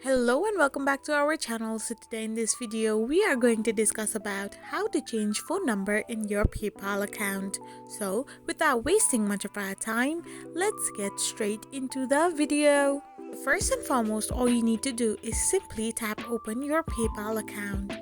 Hello and welcome back to our channel. So today in this video we are going to discuss about how to change phone number in your PayPal account. So without wasting much of our time, let's get straight into the video. First and foremost, all you need to do is simply tap open your PayPal account.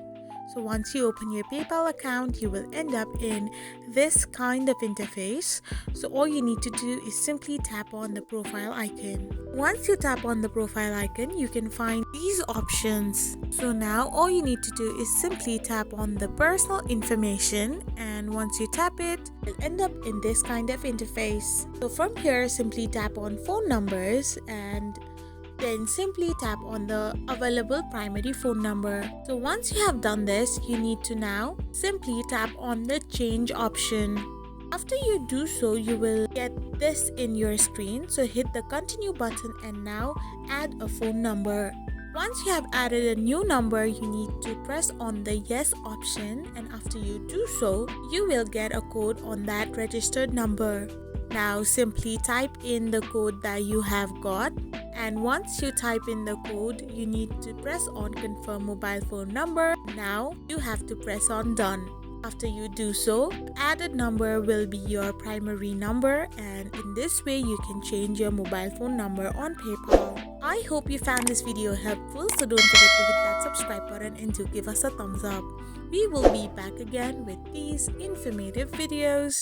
So once you open your PayPal account, you will end up in this kind of interface. So all you need to do is simply tap on the profile icon. Once you tap on the profile icon, you can find these options. So now all you need to do is simply tap on the personal information, and once you tap it, you'll end up in this kind of interface. So from here, simply tap on phone numbers and then simply tap on the available primary phone number. So once you have done this, you need to now simply tap on the change option. After you do so, you will get this in your screen. So hit the continue button and now add a phone number. Once you have added a new number, you need to press on the yes option, and after you do so, you will get a code on that registered number. Now simply type in the code that you have got, and once you type in the code, you need to press on confirm mobile phone number. Now you have to press on done. After you do so, added number will be your primary number, and in this way you can change your mobile phone number on PayPal. I hope you found this video helpful, so don't forget to hit that subscribe button and to give us a thumbs up. We will be back again with these informative videos.